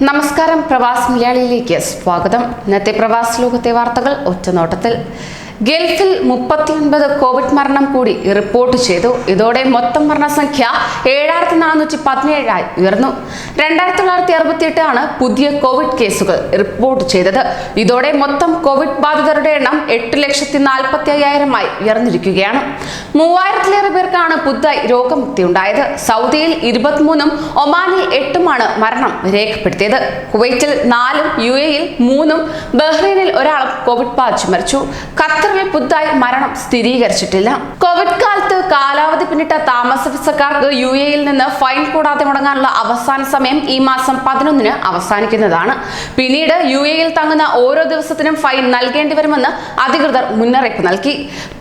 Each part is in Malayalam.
നമസ്കാരം, പ്രവാസ് മലയാളിയിലേക്ക് സ്വാഗതം. ഇന്നത്തെ പ്രവാസ് ലോകത്തെ വാർത്തകൾ ഒറ്റനോട്ടത്തിൽ. ഗൾഫിൽ 39 കോവിഡ് മരണം കൂടി റിപ്പോർട്ട് ചെയ്തു. ഇതോടെ മൊത്തം മരണസംഖ്യ 7417 ഉയർന്നു. 2968 ആണ് പുതിയ കോവിഡ് കേസുകൾ റിപ്പോർട്ട് ചെയ്തത്. ഇതോടെ മൊത്തം കോവിഡ് ബാധിതരുടെ എണ്ണം 8,45,000 ഉയർന്നിരിക്കുകയാണ്. 3000-ലേറെ പേർക്കാണ് പുതുതായി രോഗമുക്തി ഉണ്ടായത്. സൗദിയിൽ 23-ഉം ഒമാനിൽ 8-ഉമാണ് മരണം രേഖപ്പെടുത്തിയത്. കുവൈറ്റിൽ 4-ഉം UAE-യിൽ 3-ഉം ബഹ്റൈനിൽ ഒരാളും കോവിഡ് ബാധിച്ച് മരിച്ചു. ഖത്തറിൽ പുതുതായി മരണം സ്ഥിരീകരിച്ചിട്ടില്ല. കോവിഡ് കാലത്ത് കാലാവധി പിന്നിട്ട താമസ വിസക്കാർക്ക് UAE-യിൽ നിന്ന് ഫൈൻ കൂടാതെ മുടങ്ങാനുള്ള അവസാന സമയം ഈ മാസം 11-ന് അവസാനിക്കുന്നതാണ്. പിന്നീട് UAE-യിൽ തങ്ങുന്ന ഓരോ ദിവസത്തിനും ഫൈൻ നൽകേണ്ടി വരുമെന്ന് അധികൃതർ മുന്നറിയിപ്പ് നൽകി.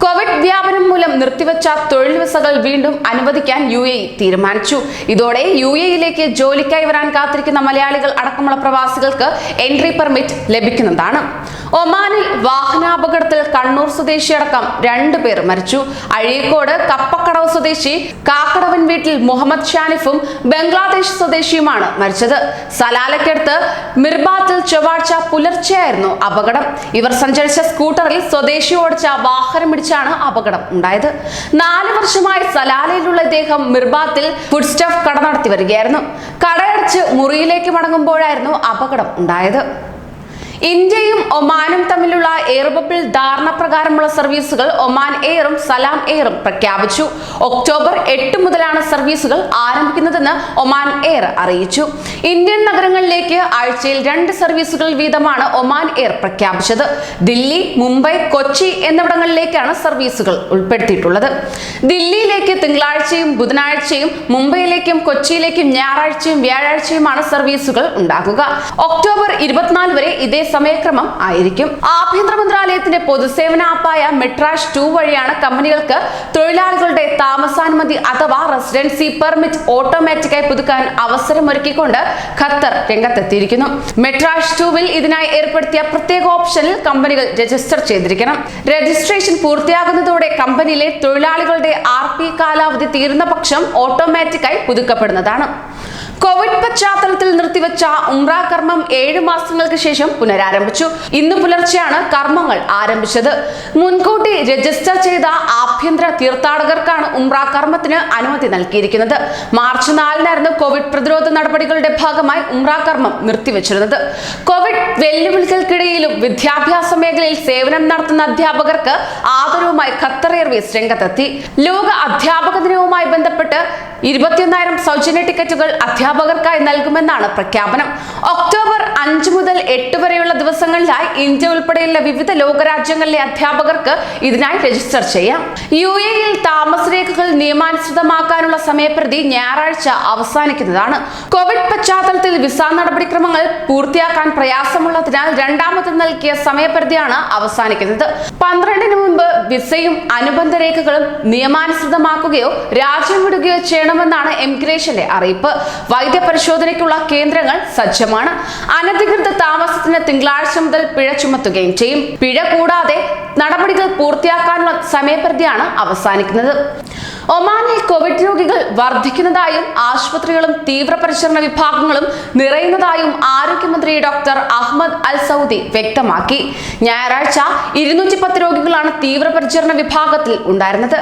കോവിഡ് വ്യാപനം മൂലം നിർത്തിവെച്ച തൊഴിൽ വിസകൾ വീണ്ടും അനുവദിക്കാൻ UAE തീരുമാനിച്ചു. ഇതോടെ UAE-യിലേക്ക് ജോലിക്കായി വരാൻ കാത്തിരിക്കുന്ന മലയാളികൾ അടക്കമുള്ള പ്രവാസികൾക്ക് എൻട്രി പെർമിറ്റ് ലഭിക്കുന്നതാണ്. ഒമാനിൽ വാഹനാപകടത്തിൽ കണ്ണൂർ സ്വദേശി അടക്കം 2 പേർ മരിച്ചു. അഴീക്കോട് കപ്പക്കടവ് സ്വദേശി കാക്കടവൻ വീട്ടിൽ മുഹമ്മദ് ഷാനിഫും ബംഗ്ലാദേശ് സ്വദേശിയുമാണ് മരിച്ചത്. സലാലക്കടുത്ത് മിർബാത്തിൽ ചൊവ്വാഴ്ച പുലർച്ചെയായിരുന്നു അപകടം. ഇവർ സഞ്ചരിച്ച സ്കൂട്ടറിൽ സ്വദേശി ഓടിച്ച വാഹനമിടിച്ചാണ് അപകടം ഉണ്ടായത്. 4 വർഷമായി സലാലയിലുള്ള ഇദ്ദേഹം മിർബാത്തിൽ ഫുഡ് സ്റ്റഫ് കട നടത്തി വരികയായിരുന്നു. കടയടച്ച് മുറിയിലേക്ക് മടങ്ങുമ്പോഴായിരുന്നു അപകടം ഉണ്ടായത്. ഇന്ത്യയും ഒമാനും തമ്മിലുള്ള എയർ ബബിൾ ധാരണ പ്രകാരമുള്ള സർവീസുകൾ ഒമാൻ എയറും സലാം എയറും പ്രഖ്യാപിച്ചു. ഒക്ടോബർ 8 മുതലാണ് സർവീസുകൾ ആരംഭിക്കുന്നതെന്ന് ഒമാൻ എയർ അറിയിച്ചു. ഇന്ത്യൻ നഗരങ്ങളിലേക്ക് ആഴ്ചയിൽ 2 സർവീസുകൾ വീതമാണ് ഒമാൻ എയർ പ്രഖ്യാപിച്ചത്. ദില്ലി, മുംബൈ, കൊച്ചി എന്നിവിടങ്ങളിലേക്കാണ് സർവീസുകൾ ഉൾപ്പെടുത്തിയിട്ടുള്ളത്. ദില്ലിയിലേക്ക് തിങ്കളാഴ്ചയും ബുധനാഴ്ചയും, മുംബൈയിലേക്കും കൊച്ചിയിലേക്കും ഞായറാഴ്ചയും വ്യാഴാഴ്ചയുമാണ് സർവീസുകൾ ഉണ്ടാകുക. ഒക്ടോബർ 24 വരെ ഇതേ സമയക്രമം ആയിരിക്കും. ആഭ്യന്തര മന്ത്രാലയത്തിന്റെ പൊതുസേവന ആപ്പായ മെട്രാഷ് 2 വഴിയാണ് കമ്പനികൾക്ക് തൊഴിലാളികളുടെ താമസാനുമതി അഥവാ റെസിഡൻസി പെർമിറ്റ് ഓട്ടോമാറ്റിക്കായി പുതുക്കാൻ അവസരമൊരുക്കിക്കൊണ്ട് ഖത്തർ രംഗത്തെത്തിയിരിക്കുന്നു. മെട്രാഷ് 2-വിൽ ഇതിനായി ഏർപ്പെടുത്തിയ പ്രത്യേക ഓപ്ഷനിൽ കമ്പനികൾ രജിസ്റ്റർ ചെയ്തിരിക്കണം. രജിസ്ട്രേഷൻ പൂർത്തിയാകുന്നതോടെ കമ്പനിയിലെ തൊഴിലാളികളുടെ RP കാലാവധി തീരുന്ന പക്ഷം ഓട്ടോമാറ്റിക്കായി പുതുക്കപ്പെടുന്നതാണ്. കോവിഡ് പശ്ചാത്തലത്തിൽ നിർത്തിവെച്ച ഉംറ കർമ്മം 7 മാസങ്ങൾക്ക് ശേഷം പുനരാരംഭിച്ചു. ഇന്ന് പുലർച്ചെയാണ് കർമ്മങ്ങൾ ആരംഭിച്ചത്. മുൻകൂട്ടി രജിസ്റ്റർ ചെയ്ത ആഭ്യന്തര തീർത്ഥാടകർക്കാണ് ഉംറ കർമ്മത്തിന് അനുമതി നൽകിയിരിക്കുന്നത്. മാർച്ച് 4-നായിരുന്നു കോവിഡ് പ്രതിരോധ നടപടികളുടെ ഭാഗമായി ഉംറ കർമ്മം നിർത്തിവെച്ചിരുന്നത്. കോവിഡ് വെല്ലുവിളികൾക്കിടയിലും വിദ്യാഭ്യാസ മേഖലയിൽ സേവനം നടത്തുന്ന അധ്യാപകർക്ക് ആദരവുമായി ഖത്തർ എയർവേസ് രംഗത്തെത്തി. ലോക അധ്യാപക ദിനവുമായി ബന്ധപ്പെട്ട് 21,000 സൗജന്യ ടിക്കറ്റുകൾ അധ്യാപകർക്കായി നൽകുമെന്നാണ് പ്രഖ്യാപനം. ഒക്ടോബർ 5 മുതൽ 8 വരെയുള്ള ദിവസങ്ങളിലായി ഇന്ത്യ ഉൾപ്പെടെയുള്ള വിവിധ ലോകരാജ്യങ്ങളിലെ അധ്യാപകർക്ക് ഇതിനായി രജിസ്റ്റർ ചെയ്യാം. UAE-യിൽ താമസരേഖകൾ നിയമാനുസൃതമാക്കാനുള്ള സമയപരിധി ഞായറാഴ്ച അവസാനിക്കുന്നതാണ്. കോവിഡ് പശ്ചാത്തലത്തിൽ വിസ നടപടിക്രമങ്ങൾ പൂർത്തിയാക്കാൻ പ്രയാസമുള്ളതിനാൽ രണ്ടാമത് നൽകിയ സമയപരിധിയാണ് അവസാനിക്കുന്നത്. 12-ന് മുൻപ് വിസയും അനുബന്ധ രേഖകളും നിയമാനുസൃതമാക്കുകയോ രാജ്യം വിടുകയോ ചെയ്യണമെന്നാണ് എമിഗ്രേഷന്റെ അറിയിപ്പ്. വൈദ്യപരിശോധനയ്ക്കുള്ള കേന്ദ്രങ്ങൾ സജ്ജമാണ്. അനധികൃത താമസത്തിന് തിങ്കളാഴ്ച മുതൽ പിഴ ചുമത്തുകയും ചെയ്യും. പിഴ കൂടാതെ നടപടികൾ പൂർത്തിയാക്കാനുള്ള സമയപരിധിയാണ് അവസാനിക്കുന്നത്. ഒമാനിൽ കോവിഡ് രോഗികൾ വർദ്ധിക്കുന്നതായും ആശുപത്രികളും തീവ്രപരിചരണ വിഭാഗങ്ങളും നിറയുന്നതായും ആരോഗ്യമന്ത്രി ഡോക്ടർ അഹമ്മദ് അൽ സൗദി വ്യക്തമാക്കി. ഞായറാഴ്ച 210 രോഗികളാണ് തീവ്രപരിചരണ വിഭാഗത്തിൽ ഉണ്ടായിരുന്നത്.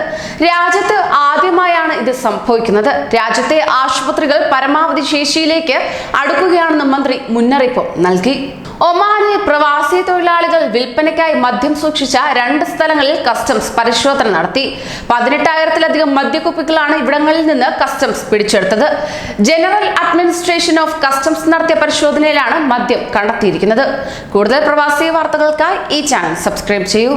രാജ്യത്ത് ആദ്യമായാണ് ഇത് സംഭവിക്കുന്നത്. രാജ്യത്തെ ആശുപത്രികൾ പരമാവധി ശേഷിയിലേക്ക് അടുക്കുകയാണെന്ന് മന്ത്രി മുന്നറിയിപ്പ് നൽകി. ഒമാനിൽ പ്രവാസി തൊഴിലാളികൾ വിൽപ്പനയ്ക്കായി മദ്യം സൂക്ഷിച്ച 2 സ്ഥലങ്ങളിൽ കസ്റ്റംസ് പരിശോധന നടത്തി. 18,000-ലധികം മദ്യക്കുപ്പികളാണ് ഇവിടങ്ങളിൽ നിന്ന് കസ്റ്റംസ് പിടിച്ചെടുത്തത്. ജനറൽ അഡ്മിനിസ്ട്രേഷൻ ഓഫ് കസ്റ്റംസ് നടത്തിയ പരിശോധനയിലാണ് മദ്യം കണ്ടെത്തിയിരിക്കുന്നത്. കൂടുതൽ പ്രവാസി വാർത്തകൾക്കായി ഈ ചാനൽ സബ്സ്ക്രൈബ് ചെയ്യൂ.